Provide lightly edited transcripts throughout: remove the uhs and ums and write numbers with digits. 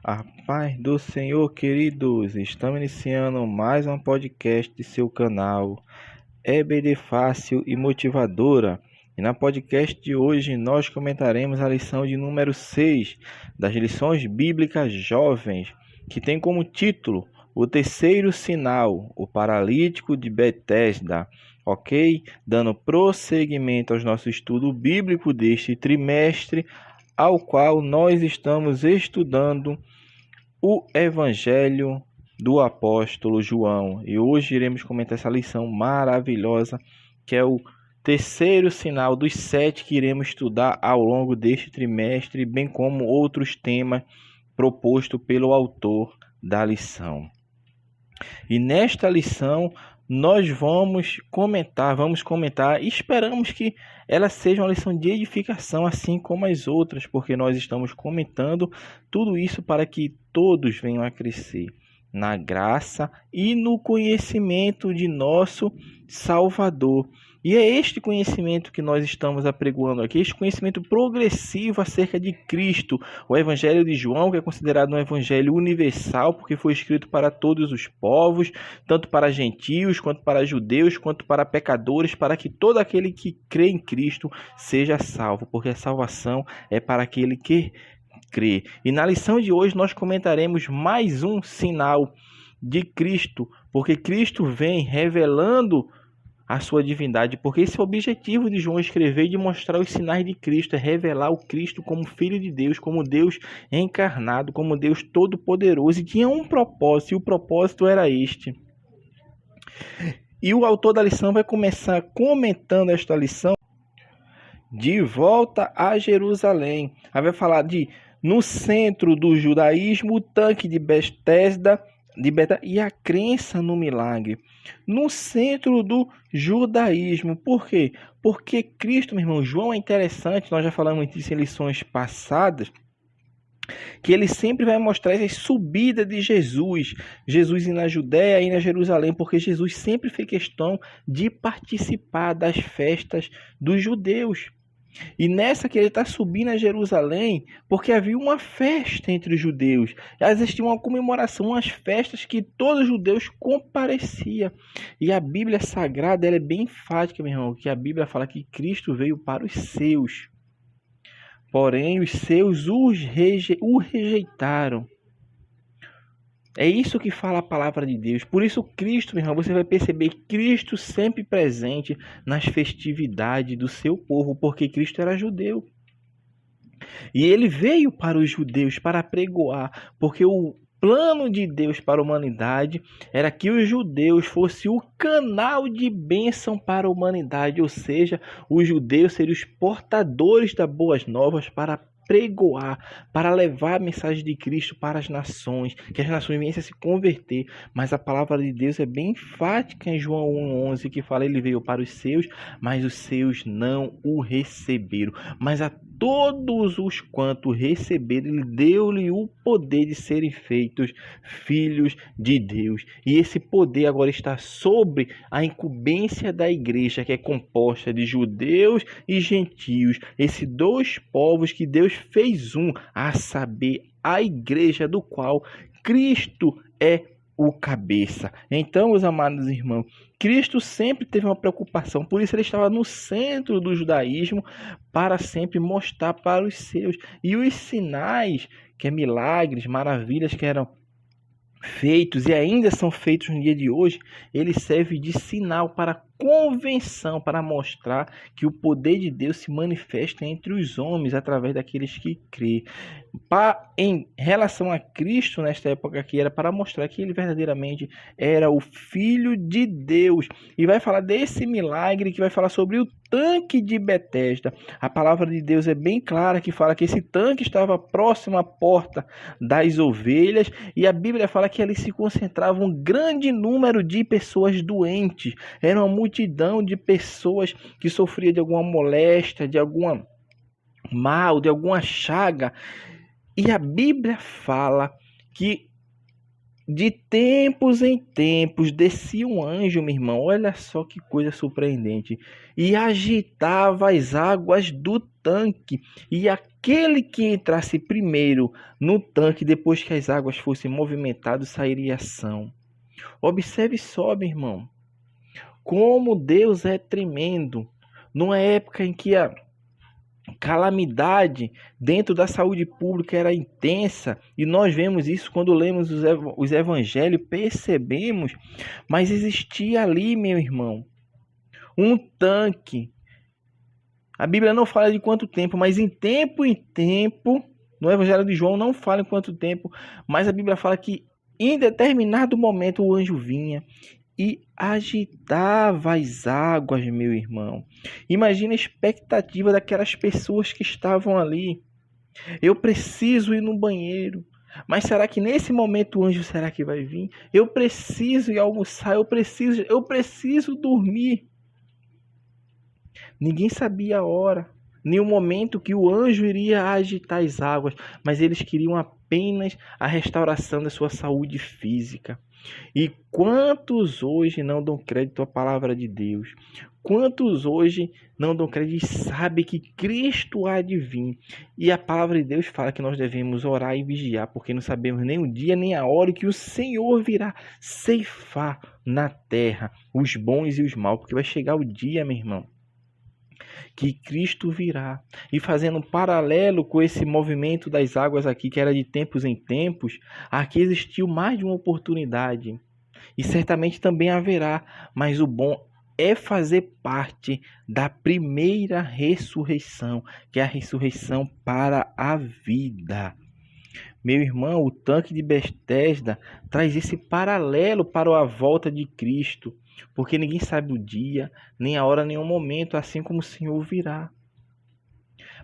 A paz do Senhor, queridos. Estamos iniciando mais um podcast de seu canal EBD Fácil e Motivadora. E na podcast de hoje nós comentaremos a lição de número 6 das lições bíblicas jovens, que tem como título O Terceiro Sinal, o Paralítico de Betesda. Ok? Dando prosseguimento ao nosso estudo bíblico deste trimestre, ao qual nós estamos estudando o Evangelho do Apóstolo João. E hoje iremos comentar essa lição maravilhosa, que é o terceiro sinal dos 7 que iremos estudar ao longo deste trimestre, bem como outros temas propostos pelo autor da lição. E nesta lição nós vamos comentar, e esperamos que ela seja uma lição de edificação, assim como as outras, porque nós estamos comentando tudo isso para que todos venham a crescer na graça e no conhecimento de nosso Salvador. E é este conhecimento que nós estamos apregoando aqui, este conhecimento progressivo acerca de Cristo. O Evangelho de João, que é considerado um evangelho universal, porque foi escrito para todos os povos, tanto para gentios, quanto para judeus, quanto para pecadores, para que todo aquele que crê em Cristo seja salvo, porque a salvação é para aquele que crê. E na lição de hoje nós comentaremos mais um sinal de Cristo, porque Cristo vem revelando a sua divindade, porque esse é o objetivo de João escrever e de mostrar os sinais de Cristo, é revelar o Cristo como Filho de Deus, como Deus encarnado, como Deus todo-poderoso, e tinha um propósito, e o propósito era este. E o autor da lição vai começar comentando esta lição de volta a Jerusalém. Aí vai falar de no centro do judaísmo, o tanque de Betesda, e a crença no milagre. No centro do judaísmo. Por quê? Porque Cristo, meu irmão, João é interessante, nós já falamos disso em lições passadas, que ele sempre vai mostrar essa subida de Jesus indo na Judéia e na Jerusalém, porque Jesus sempre fez questão de participar das festas dos judeus. E nessa que ele está subindo a Jerusalém, porque havia uma festa entre os judeus. Existia uma comemoração, umas festas que todos os judeus compareciam. E a Bíblia Sagrada ela é bem enfática, meu irmão, que a Bíblia fala que Cristo veio para os seus. Porém, os seus o rejeitaram. É isso que fala a palavra de Deus. Por isso Cristo, meu irmão, você vai perceber Cristo sempre presente nas festividades do seu povo, porque Cristo era judeu. E ele veio para os judeus para pregoar, porque o plano de Deus para a humanidade era que os judeus fossem o canal de bênção para a humanidade, ou seja, os judeus seriam os portadores das boas novas para pregoar, para levar a mensagem de Cristo para as nações, que as nações venham a se converter. Mas a palavra de Deus é bem enfática em João 1,11, que fala: ele veio para os seus, mas os seus não o receberam. Mas a todos os quanto receberam, ele deu-lhe o poder de serem feitos filhos de Deus. E esse poder agora está sobre a incumbência da igreja, que é composta de judeus e gentios, esses dois povos que Deus fez um, a saber, a igreja, do qual Cristo é o cabeça. Então, meus amados irmãos, Cristo sempre teve uma preocupação, por isso ele estava no centro do judaísmo, para sempre mostrar para os seus. E os sinais, que é milagres, maravilhas que eram feitos e ainda são feitos no dia de hoje, ele serve de sinal para convenção, para mostrar que o poder de Deus se manifesta entre os homens através daqueles que crêem. Em relação a Cristo, nesta época aqui, era para mostrar que ele verdadeiramente era o Filho de Deus. E vai falar desse milagre, que vai falar sobre o tanque de Betesda. A palavra de Deus é bem clara, que fala que esse tanque estava próximo à porta das ovelhas, e a Bíblia fala que ali se concentrava um grande número de pessoas doentes. Era uma multidão de pessoas que sofriam de alguma moléstia, de alguma mal, de alguma chaga. E a Bíblia fala que De tempos em tempos descia um anjo, meu irmão, olha só que coisa surpreendente, e agitava as águas do tanque, e aquele que entrasse primeiro no tanque, depois que as águas fossem movimentadas, sairia ação. Observe só, meu irmão, como Deus é tremendo. Numa época em que a calamidade dentro da saúde pública era intensa, e nós vemos isso quando lemos os evangelhos, percebemos, mas existia ali, meu irmão, um tanque. A Bíblia não fala de quanto tempo, mas em tempo, no evangelho de João não fala em quanto tempo, mas a Bíblia fala que em determinado momento o anjo vinha e agitava as águas, meu irmão. Imagina a expectativa daquelas pessoas que estavam ali. Eu preciso ir no banheiro. Mas será que nesse momento o anjo será que vai vir? Eu preciso ir almoçar, eu preciso dormir. Ninguém sabia a hora, nem o momento que o anjo iria agitar as águas, mas eles queriam apenas a restauração da sua saúde física. E quantos hoje não dão crédito à palavra de Deus? Quantos hoje não dão crédito e sabem que Cristo há de vir? E a palavra de Deus fala que nós devemos orar e vigiar, porque não sabemos nem o dia nem a hora que o Senhor virá ceifar na terra os bons e os maus, porque vai chegar o dia, meu irmão, que Cristo virá. E fazendo um paralelo com esse movimento das águas aqui, que era de tempos em tempos, aqui existiu mais de uma oportunidade. E certamente também haverá, mas o bom é fazer parte da primeira ressurreição, que é a ressurreição para a vida. Meu irmão, o tanque de Betesda traz esse paralelo para a volta de Cristo, porque ninguém sabe o dia, nem a hora, nem o momento, assim como o Senhor virá.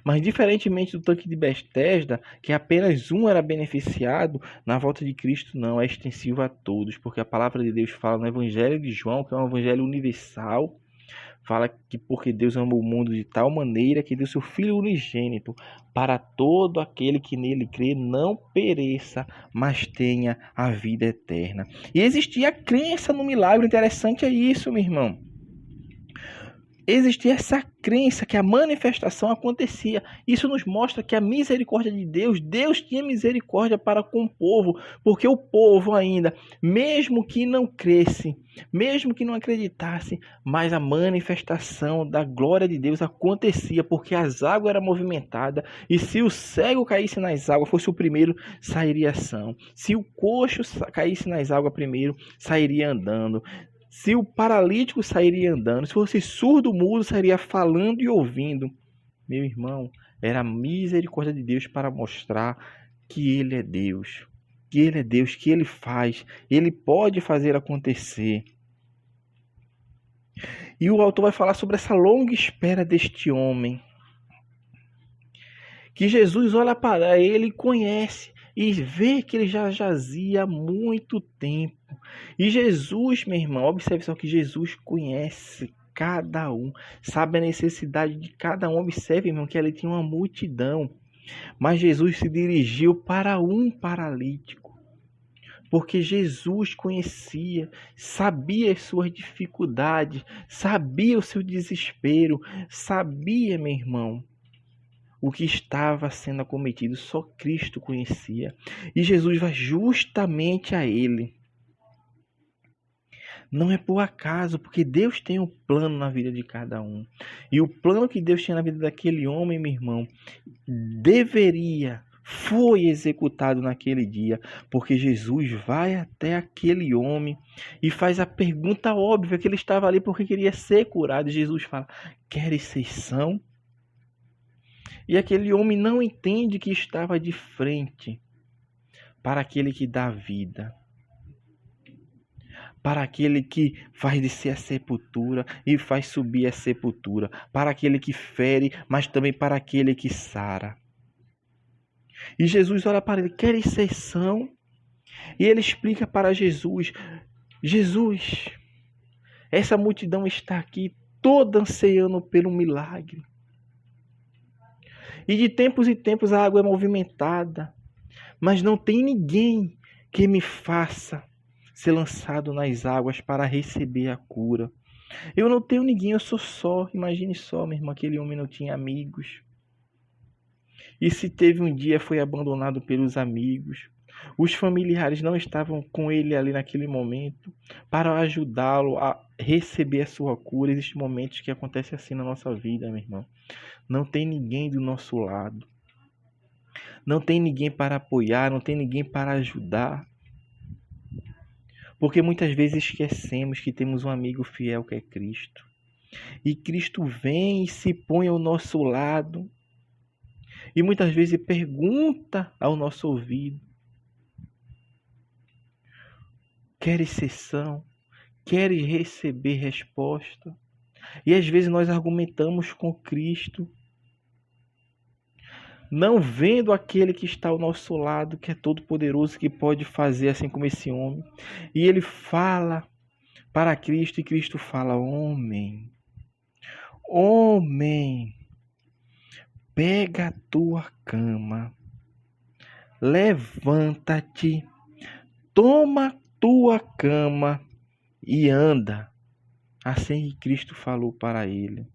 Mas diferentemente do tanque de Betesda, que apenas um era beneficiado, na volta de Cristo não, é extensivo a todos, porque a palavra de Deus fala no Evangelho de João, que é um evangelho universal, fala que porque Deus amou o mundo de tal maneira que deu seu Filho unigênito para todo aquele que nele crê não pereça, mas tenha a vida eterna. E existia a crença no milagre, interessante é isso, meu irmão. Existia essa crença que a manifestação acontecia. Isso nos mostra que a misericórdia de Deus, Deus tinha misericórdia para com o povo, porque o povo ainda, mesmo que não cresce, mesmo que não acreditasse, mas a manifestação da glória de Deus acontecia, porque as águas eram movimentadas, e se o cego caísse nas águas, fosse o primeiro, sairia ação. Se o coxo caísse nas águas primeiro, sairia andando. Se o paralítico sairia andando, se fosse surdo, mudo, sairia falando e ouvindo. Meu irmão, era a misericórdia de Deus para mostrar que Ele é Deus. Que Ele é Deus, que Ele faz. Ele pode fazer acontecer. E o autor vai falar sobre essa longa espera deste homem. Que Jesus olha para ele e conhece. E vê que ele já jazia há muito tempo. E Jesus, meu irmão, observe só que Jesus conhece cada um, sabe a necessidade de cada um. Observe, irmão, que ele tinha uma multidão, mas Jesus se dirigiu para um paralítico, porque Jesus conhecia, sabia as suas dificuldades, sabia o seu desespero, sabia, meu irmão, o que estava sendo acometido. Só Cristo conhecia. E Jesus vai justamente a ele. Não é por acaso, porque Deus tem um plano na vida de cada um. E o plano que Deus tinha na vida daquele homem, meu irmão, foi executado naquele dia, porque Jesus vai até aquele homem e faz a pergunta óbvia, que ele estava ali porque queria ser curado. E Jesus fala: queres ser são? E aquele homem não entende que estava de frente para aquele que dá vida, para aquele que faz descer a sepultura e faz subir a sepultura, para aquele que fere, mas também para aquele que sara. E Jesus olha para ele: queres ser são? E ele explica para Jesus: Jesus, essa multidão está aqui toda ansiando pelo milagre. E de tempos em tempos a água é movimentada, mas não tem ninguém que me faça ser lançado nas águas para receber a cura. Eu não tenho ninguém, eu sou só. Imagine só, meu irmão, aquele homem não tinha amigos. E se teve um dia, foi abandonado pelos amigos. Os familiares não estavam com ele ali naquele momento para ajudá-lo a receber a sua cura. Existem momentos que acontecem assim na nossa vida, meu irmão. Não tem ninguém do nosso lado. Não tem ninguém para apoiar, não tem ninguém para ajudar. Porque muitas vezes esquecemos que temos um amigo fiel que é Cristo. E Cristo vem e se põe ao nosso lado. E muitas vezes pergunta ao nosso ouvido: queres sessão? Queres receber resposta? E às vezes nós argumentamos com Cristo, não vendo aquele que está ao nosso lado, que é todo poderoso, que pode fazer assim como esse homem. E ele fala para Cristo e Cristo fala: homem, pega a tua cama, levanta-te, toma tua cama e anda. Assim que Cristo falou para ele.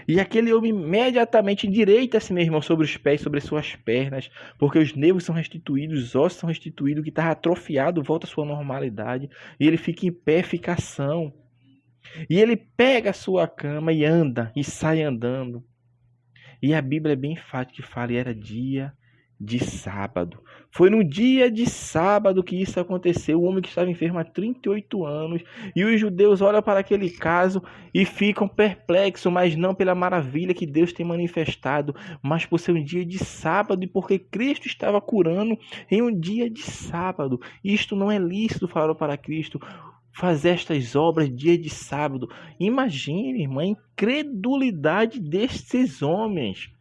E aquele homem imediatamente endireita-se, meu irmão, sobre os pés, sobre as suas pernas, porque os nervos são restituídos, os ossos são restituídos, o que estava atrofiado volta à sua normalidade, e ele fica em pé, fica ação. E ele pega a sua cama e anda, e sai andando. E a Bíblia é bem enfática que fala, e era dia de sábado. Foi no dia de sábado que isso aconteceu. O homem que estava enfermo há 38 anos. E os judeus olham para aquele caso e ficam perplexos, mas não pela maravilha que Deus tem manifestado, mas por ser um dia de sábado e porque Cristo estava curando em um dia de sábado. Isto não é lícito, falaram para Cristo, fazer estas obras dia de sábado. Imagine, irmã, a incredulidade destes homens.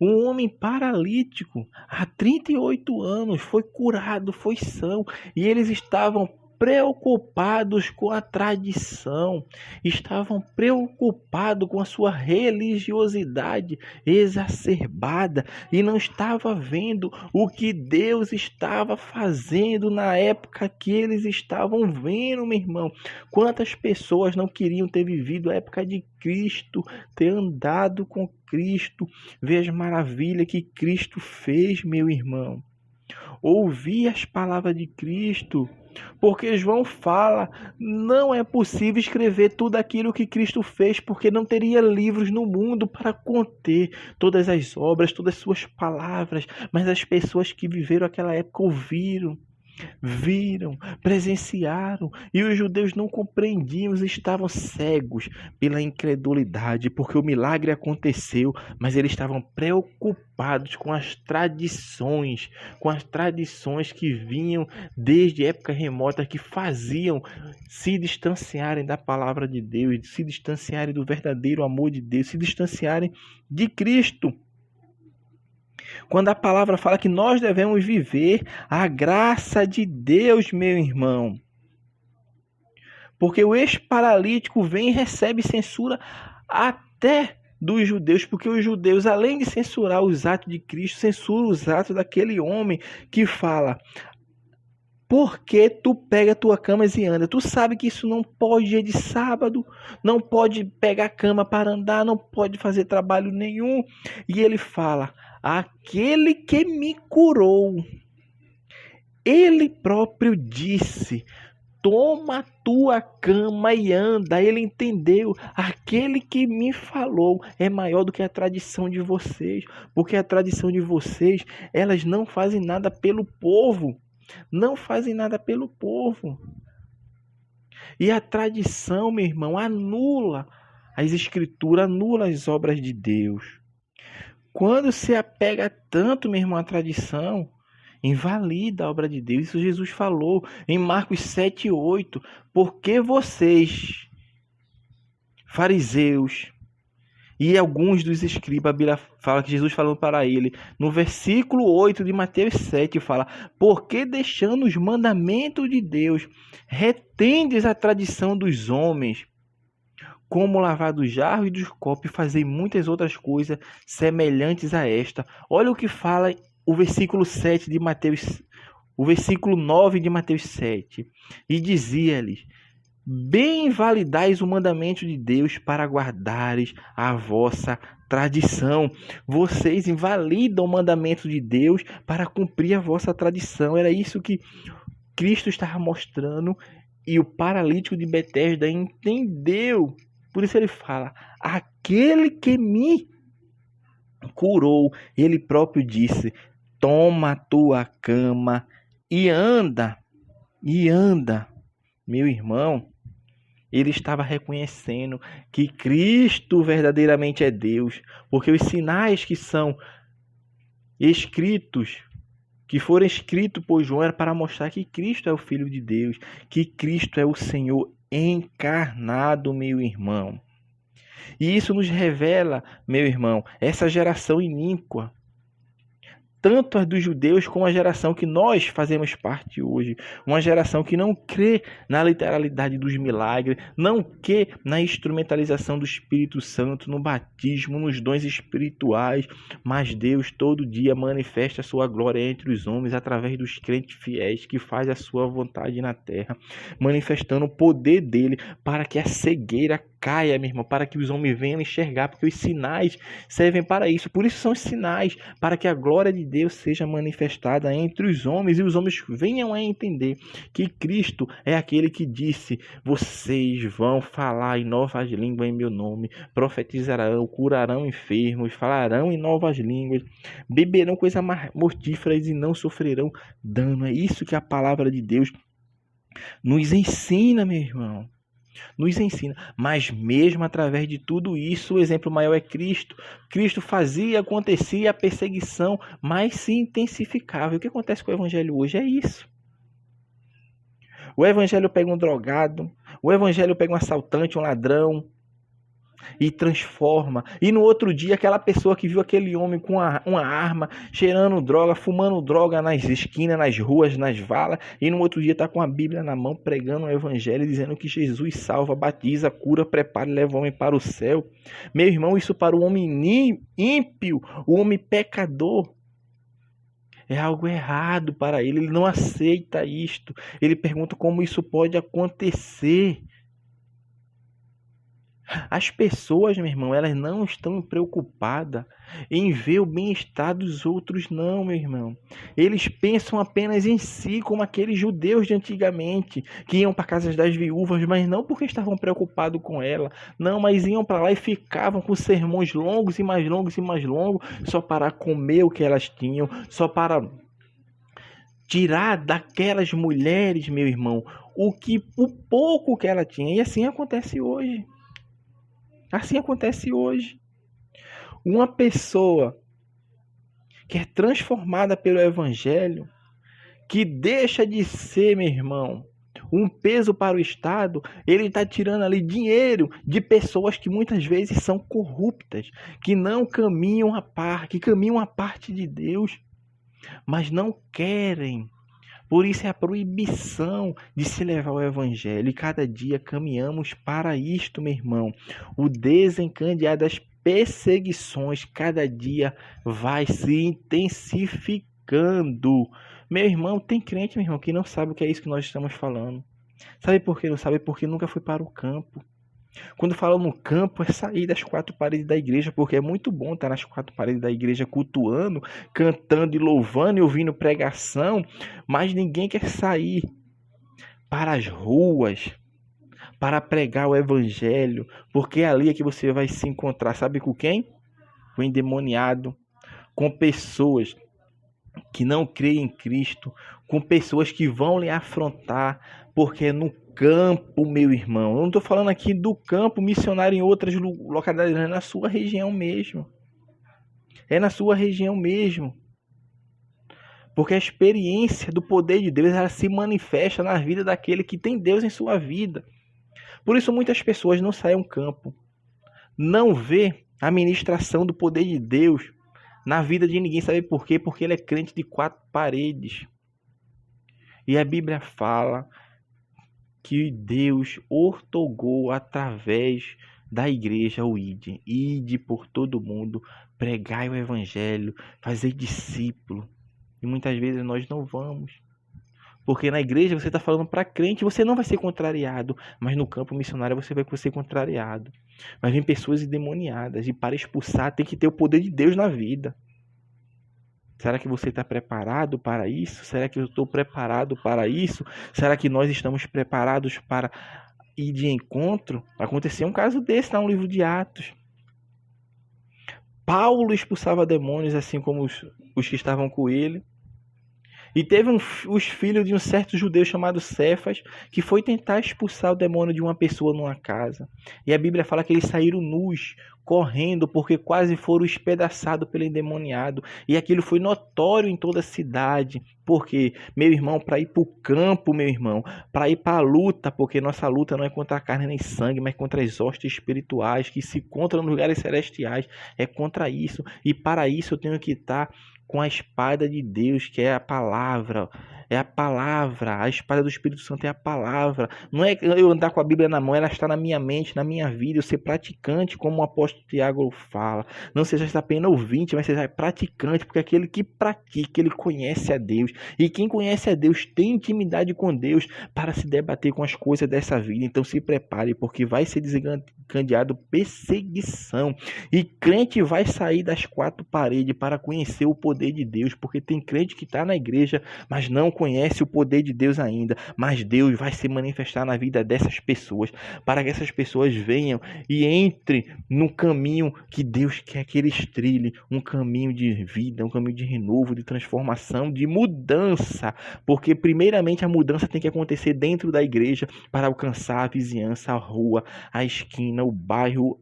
Um homem paralítico há 38 anos foi curado, foi são, e eles estavam preocupados com a tradição, estavam preocupados com a sua religiosidade exacerbada e não estava vendo o que Deus estava fazendo na época que eles estavam vendo, meu irmão. Quantas pessoas não queriam ter vivido a época de Cristo, ter andado com Cristo, ver as maravilhas que Cristo fez, meu irmão. Ouvir as palavras de Cristo, porque João fala, não é possível escrever tudo aquilo que Cristo fez, porque não teria livros no mundo para conter todas as obras, todas as suas palavras, mas as pessoas que viveram aquela época ouviram, viram, presenciaram, e os judeus não compreendiam, estavam cegos pela incredulidade, porque o milagre aconteceu, mas eles estavam preocupados com as tradições que vinham desde época remota, que faziam se distanciarem da palavra de Deus, se distanciarem do verdadeiro amor de Deus, se distanciarem de Cristo. Quando a palavra fala que nós devemos viver a graça de Deus, meu irmão. Porque o ex-paralítico vem e recebe censura até dos judeus, porque os judeus, além de censurar os atos de Cristo, censuram os atos daquele homem que fala: por que tu pega a tua cama e anda? Tu sabe que isso não pode dia de sábado, não pode pegar a cama para andar, não pode fazer trabalho nenhum. E ele fala: aquele que me curou, ele próprio disse: toma a tua cama e anda. Ele entendeu, aquele que me falou é maior do que a tradição de vocês, porque a tradição de vocês, elas não fazem nada pelo povo. Não fazem nada pelo povo. E a tradição, meu irmão, anula as escrituras, anula as obras de Deus. Quando se apega tanto, meu irmão, à tradição, invalida a obra de Deus. Isso Jesus falou em Marcos 7:8. Porque vocês, fariseus, e alguns dos escribas, a Bíblia fala que Jesus falou para ele, no versículo 8 de Mateus 7, fala: porque deixando os mandamentos de Deus, retendes a tradição dos homens, como lavar dos jarros e dos copos, e fazer muitas outras coisas semelhantes a esta. Olha o que fala o versículo 7 de Mateus, o versículo 9 de Mateus 7, e dizia-lhes: bem validais o mandamento de Deus para guardares a vossa tradição. Vocês invalidam o mandamento de Deus para cumprir a vossa tradição. Era isso que Cristo estava mostrando e o paralítico de Betesda entendeu. Por isso ele fala: aquele que me curou, ele próprio disse: toma a tua cama e anda. E anda. Meu irmão, ele estava reconhecendo que Cristo verdadeiramente é Deus, porque os sinais que são escritos, que foram escritos por João, era para mostrar que Cristo é o Filho de Deus, que Cristo é o Senhor encarnado, meu irmão. E isso nos revela, meu irmão, essa geração iníqua, tanto a dos judeus como a geração que nós fazemos parte hoje. Uma geração que não crê na literalidade dos milagres, não crê na instrumentalização do Espírito Santo, no batismo, nos dons espirituais. Mas Deus todo dia manifesta a sua glória entre os homens através dos crentes fiéis que faz a sua vontade na terra, manifestando o poder dele para que a cegueira caia, meu irmão, para que os homens venham enxergar, porque os sinais servem para isso. Por isso são os sinais, para que a glória de Deus seja manifestada entre os homens e os homens venham a entender que Cristo é aquele que disse: vocês vão falar em novas línguas em meu nome, profetizarão, curarão enfermos, falarão em novas línguas, beberão coisas mortíferas e não sofrerão dano. É isso que a palavra de Deus nos ensina, meu irmão. Nos ensina, mas mesmo através de tudo isso, o exemplo maior é Cristo. Cristo fazia, acontecia a perseguição, mas se intensificava. E o que acontece com o evangelho hoje é isso. O evangelho pega um drogado, o evangelho pega um assaltante, um ladrão e transforma. E no outro dia, aquela pessoa que viu aquele homem com uma arma, cheirando droga, fumando droga nas esquinas, nas ruas, nas valas, e no outro dia está com a Bíblia na mão, pregando o evangelho, dizendo que Jesus salva, batiza, cura, prepara e leva o homem para o céu. Meu irmão, isso para o homem ímpio, o homem pecador, é algo errado para ele. Ele não aceita isto. Ele pergunta como isso pode acontecer. As pessoas, meu irmão, elas não estão preocupadas em ver o bem-estar dos outros, não, meu irmão. Eles pensam apenas em si, como aqueles judeus de antigamente, que iam para casas das viúvas, mas não porque estavam preocupados com ela, não, mas iam para lá e ficavam com sermões longos e mais longos e mais longos, só para comer o que elas tinham, só para tirar daquelas mulheres, meu irmão, o pouco que ela tinha. E assim acontece hoje. Assim acontece hoje. Uma pessoa que é transformada pelo Evangelho, que deixa de ser, meu irmão, um peso para o Estado, ele está tirando ali dinheiro de pessoas que muitas vezes são corruptas, que não caminham a par, que caminham a parte de Deus, mas não querem. Por isso é a proibição de se levar o evangelho. E cada dia caminhamos para isto, meu irmão. O desencadear das perseguições cada dia vai se intensificando. Meu irmão, tem crente, meu irmão, que não sabe o que é isso que nós estamos falando. Sabe por que não sabe? Porque nunca foi para o campo. Quando falo no campo, é sair das quatro paredes da igreja, porque é muito bom estar nas quatro paredes da igreja cultuando, cantando e louvando e ouvindo pregação, mas ninguém quer sair para as ruas para pregar o evangelho, porque é ali é que você vai se encontrar, sabe com quem? Com o endemoniado, com pessoas que não creem em Cristo, com pessoas que vão lhe afrontar, porque é no campo, meu irmão. Eu não estou falando aqui do campo missionário em outras localidades, é na sua região mesmo. É na sua região mesmo. Porque a experiência do poder de Deus, ela se manifesta na vida daquele que tem Deus em sua vida. Por isso muitas pessoas não saem ao campo, não vê a ministração do poder de Deus na vida de ninguém. Sabe por quê? Porque ele é crente de quatro paredes. E a Bíblia fala que Deus ortogou através da igreja o ide por todo mundo, pregai o evangelho, fazer discípulo. E muitas vezes nós não vamos. Porque na igreja você está falando para crente, você não vai ser contrariado. Mas no campo missionário você vai ser contrariado. Mas vem pessoas endemoniadas. E para expulsar tem que ter o poder de Deus na vida. Será que você está preparado para isso? Será que eu estou preparado para isso? Será que nós estamos preparados para ir de encontro? Aconteceu um caso desse no livro de Atos. Paulo expulsava demônios, assim como os que estavam com ele. E teve os filhos de um certo judeu chamado Cefas, que foi tentar expulsar o demônio de uma pessoa numa casa. E a Bíblia fala que eles saíram nus, correndo, porque quase foram espedaçados pelo endemoniado. E aquilo foi notório em toda a cidade. Porque, meu irmão, para ir para o campo, meu irmão, para ir para a luta, porque nossa luta não é contra a carne nem sangue, mas contra as hostes espirituais que se encontram nos lugares celestiais. É contra isso. E para isso eu tenho que estar com a espada de Deus, que é a palavra. É a palavra. A espada do Espírito Santo é a palavra. Não é eu andar com a Bíblia na mão, ela está na minha mente, na minha vida. Eu ser praticante, como o apóstolo Tiago fala. Não seja apenas ouvinte, mas seja praticante, porque aquele que pratica, ele conhece a Deus. E quem conhece a Deus tem intimidade com Deus para se debater com as coisas dessa vida. Então se prepare, porque vai ser desencadeado perseguição. E crente vai sair das quatro paredes para conhecer o poder de Deus, porque tem crente que está na igreja, mas não conhece o poder de Deus ainda. Mas Deus vai se manifestar na vida dessas pessoas, para que essas pessoas venham e entrem no caminho que Deus quer que eles trilhem, um caminho de vida, um caminho de renovo, de transformação, de mudança, porque primeiramente a mudança tem que acontecer dentro da igreja para alcançar a vizinhança, a rua, a esquina, o bairro,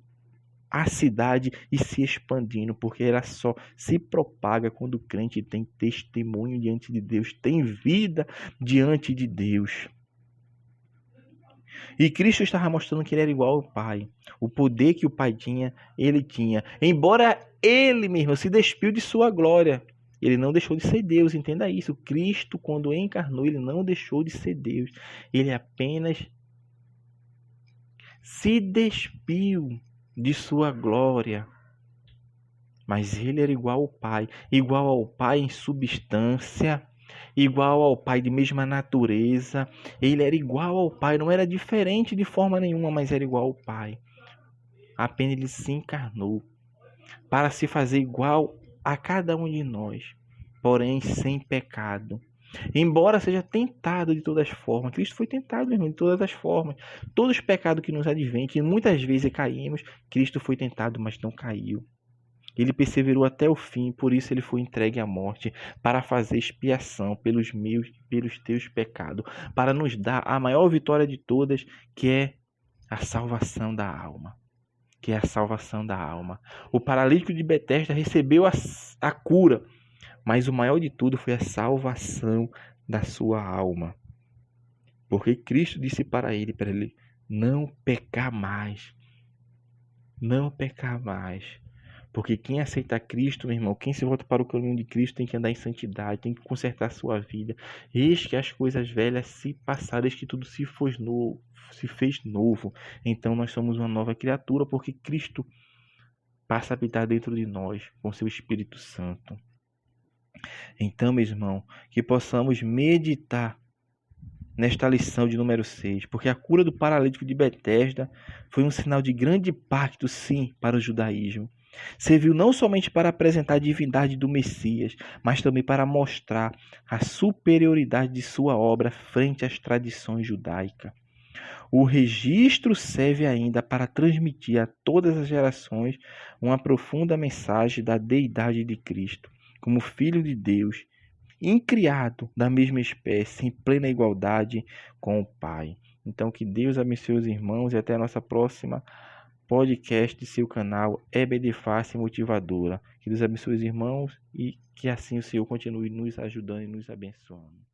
a cidade e se expandindo, porque ela só se propaga quando o crente tem testemunho diante de Deus, tem vida diante de Deus. E Cristo estava mostrando que ele era igual ao Pai. O poder que o Pai tinha, ele tinha. Embora ele mesmo se despiu de sua glória, ele não deixou de ser Deus, entenda isso. Cristo, quando encarnou, ele não deixou de ser Deus. Ele apenas se despiu de sua glória. Mas ele era igual ao Pai em substância, igual ao Pai de mesma natureza. Ele era igual ao Pai, não era diferente de forma nenhuma, mas era igual ao Pai. Apenas ele se encarnou para se fazer igual a cada um de nós, porém sem pecado. Embora seja tentado de todas as formas, Cristo foi tentado, irmão, de todas as formas. Todos os pecados que nos advêm, que muitas vezes caímos, Cristo foi tentado, mas não caiu. Ele perseverou até o fim, por isso ele foi entregue à morte, para fazer expiação pelos teus pecados, para nos dar a maior vitória de todas, que é a salvação da alma. O paralítico de Betesda recebeu a cura, mas o maior de tudo foi a salvação da sua alma. Porque Cristo disse para ele não pecar mais. Não pecar mais. Porque quem aceita Cristo, meu irmão, quem se volta para o caminho de Cristo tem que andar em santidade, tem que consertar a sua vida. Eis que as coisas velhas se passaram, eis que tudo se fez novo. Então nós somos uma nova criatura, porque Cristo passa a habitar dentro de nós com seu Espírito Santo. Então, meu irmão, que possamos meditar nesta lição de número 6, porque a cura do paralítico de Betesda foi um sinal de grande impacto, sim, para o judaísmo. Serviu não somente para apresentar a divindade do Messias, mas também para mostrar a superioridade de sua obra frente às tradições judaicas. O registro serve ainda para transmitir a todas as gerações uma profunda mensagem da deidade de Cristo, como Filho de Deus, incriado da mesma espécie, em plena igualdade com o Pai. Então, que Deus abençoe os irmãos e até a nossa próxima podcast de seu canal EBD Fácil Motivadora. Que Deus abençoe os irmãos e que assim o Senhor continue nos ajudando e nos abençoando.